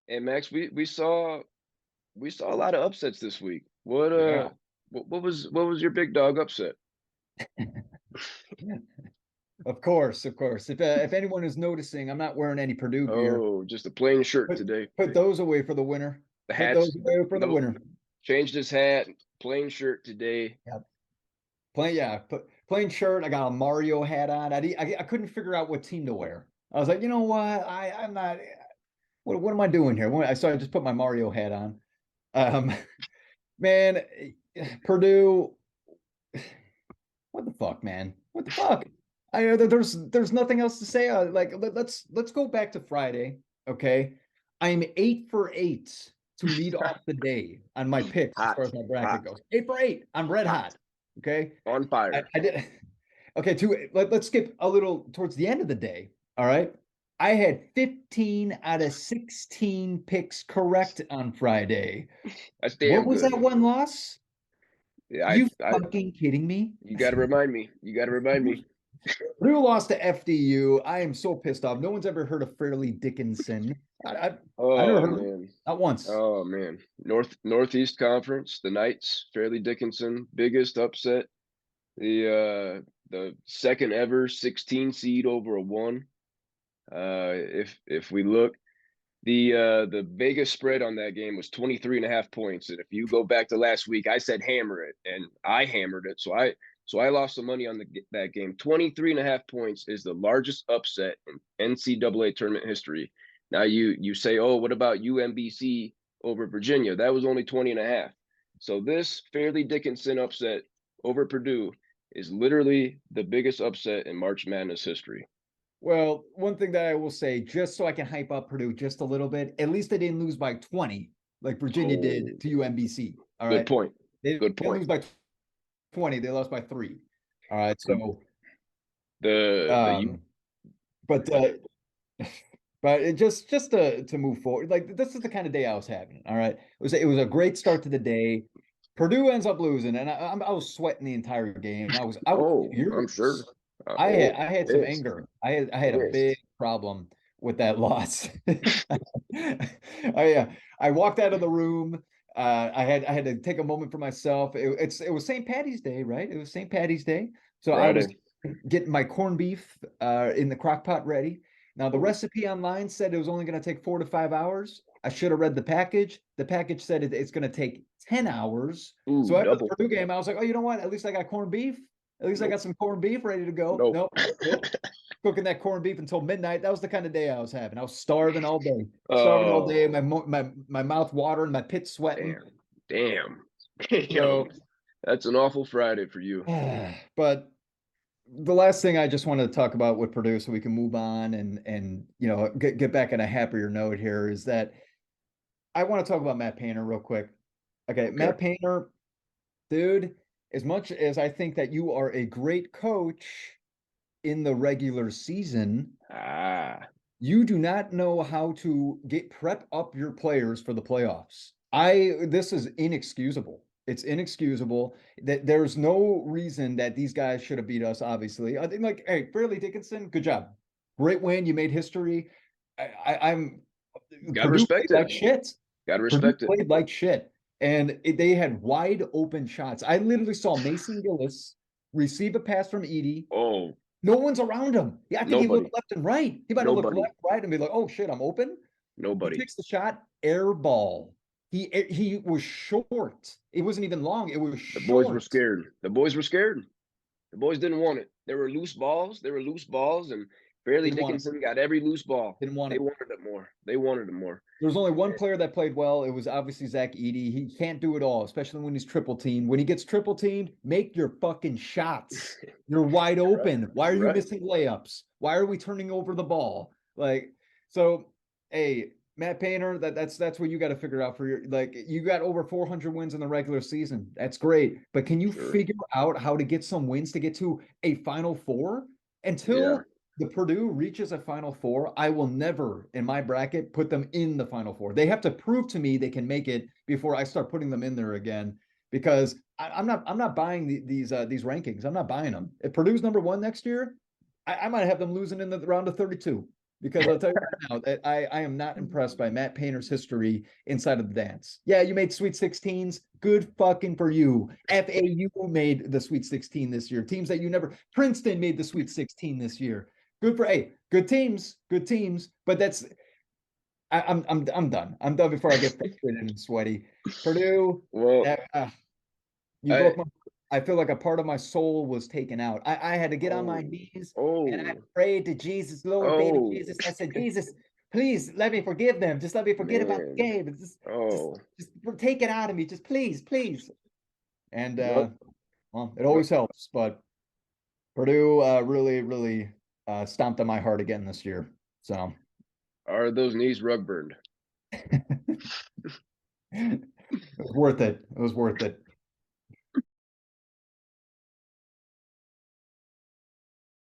And Max, we saw a lot of upsets this week. What Yeah. what was your big dog upset? Of course, of course. If anyone is noticing, I'm not wearing any Purdue gear. Oh, just a plain shirt Put today. put those away for the winter. The Put hats, those away for the no, winter. changed his hat, plain shirt today. Yep. Plain shirt. I got a Mario hat on. I couldn't figure out what team to wear. I was like, you know what? I'm not. What am I doing here? So I just put my Mario hat on. Um, man, Purdue. What the fuck, man? What the fuck? There's nothing else to say. Let's go back to Friday. Okay, I'm 8 for 8 to lead off the day on my picks as far Hot, as my bracket hot, goes. 8 for 8. I'm red hot, hot. Okay, on I, fire. I did. Okay, let's skip a little towards the end of the day. All right, I had 15 out of 16 picks correct on Friday. That's What damn was good. that one loss? Yeah, You I fucking kidding me? you got to remind me. You got to remind me. Purdue lost to FDU. I am so pissed off. No one's ever heard of Fairleigh Dickinson. I never Oh heard of him. man. Not once. Oh man. Northeast Conference, the Knights, Fairleigh Dickinson, biggest upset. The second ever 16 seed over a one. If we look, the Vegas spread on that game was 23.5 points. And if you go back to last week, I said hammer it, and I hammered it. So I lost some money on that game. 23.5 points is the largest upset in NCAA tournament history. Now you say, oh, what about UMBC over Virginia? That was only 20.5. So this Fairleigh Dickinson upset over Purdue is literally the biggest upset in March Madness history. Well, one thing that I will say, just so I can hype up Purdue just a little bit, at least they didn't lose by 20 like Virginia Oh, did to UMBC. All good right. point. They Good didn't point. lose by 20, they lost by 3. All right. So The um but but it just to move forward, like this is the kind of day I was having. All right, it was a great start to the day. Purdue ends up losing, and I was sweating the entire game. I was Oh, I'm sure. furious. I had some Pissed, anger. I had a big pissed. problem with that loss. I walked out of the room. I had to take a moment for myself. It was St. Patty's Day, right? It was St. Patty's Day, so I was Friday. getting my corned beef in the crock pot ready. Now, the Oh, recipe online said it was only going to take 4 to 5 hours. I should have read the package. The package said it's going to take 10 hours. So after the double. Purdue game, I was like, oh, you know what? At least I got corned beef. At least I Nope. got some corned beef ready to go. Nope. Nope, nope. Cooking that corned beef until midnight. That was the kind of day I was having. I was starving all day. Starving all day. Oh, My mouth watering, my pit sweating. damn. Damn. Damn. So, That's an awful Friday for you. but the last thing I just wanted to talk about with Purdue so we can move on and get back on a happier note here is that I want to talk about Matt Painter real quick. Okay, Okay. Matt Painter, dude, as much as I think that you are a great coach in the regular season, Ah, you do not know how to get prep up your players for the playoffs. This is inexcusable. It's inexcusable that there's no reason that these guys should have beat us, obviously. I think like, hey, Fairleigh Dickinson, good job. Great win. You made history. I'm gotta Purdue respect played it. like shit. Gotta Purdue respect it. played like shit. And they had wide open shots. I literally saw Mason Gillis receive a pass from Edie. Oh, No one's around him. Yeah, I think he looked nobody. left and right. He might have looked Nobody. left, right, and be like, "Oh shit, I'm open." He Nobody. takes the shot, air ball. He was short. It wasn't even long. It was The boys were short. scared. The boys were scared. The boys didn't want it. There were loose balls. There were loose balls, and Fairleigh Didn't want it. Dickinson got every loose ball. Didn't want They it. wanted it more. They wanted it more. There was only one player that played well. It was obviously Zach Edey. He can't do it all, especially when he's triple teamed. When he gets triple teamed, make your fucking shots. You're wide You're right. open. Why are You're you right. missing layups? Why are we turning over the ball? Like, so, hey, Matt Painter, that's what you got to figure out for your like. You got over 400 wins in the regular season. That's great, but can you Sure. figure out how to get some wins to get to a Final Four? Yeah. Until the Purdue reaches a Final Four, I will never in my bracket put them in the Final Four. They have to prove to me they can make it before I start putting them in there again. Because I'm not buying these rankings. I'm not buying them. If Purdue's number one next year, I might have them losing in the round of 32 because I'll tell you right now that I am not impressed by Matt Painter's history inside of the dance. Yeah, you made Sweet 16s. Good fucking for you. FAU made the Sweet 16 this year. Teams that you never. Princeton made the Sweet 16 this year. Good for good teams, good teams. But that's I'm done. I'm done before I get frustrated and sweaty. Purdue, Well, you I broke my. I feel like a part of my soul was taken out. I had to get on my oh knees and I oh prayed to Jesus, Lord, baby oh Jesus. I said, Jesus, please let me forgive them. Just let me forget about the man. game. Just, Oh just take it out of me. Just please, please. And what well, it what always helps. But Purdue really, really stomped on my heart again this year. So are those knees rug burned? it was worth it. It was worth it.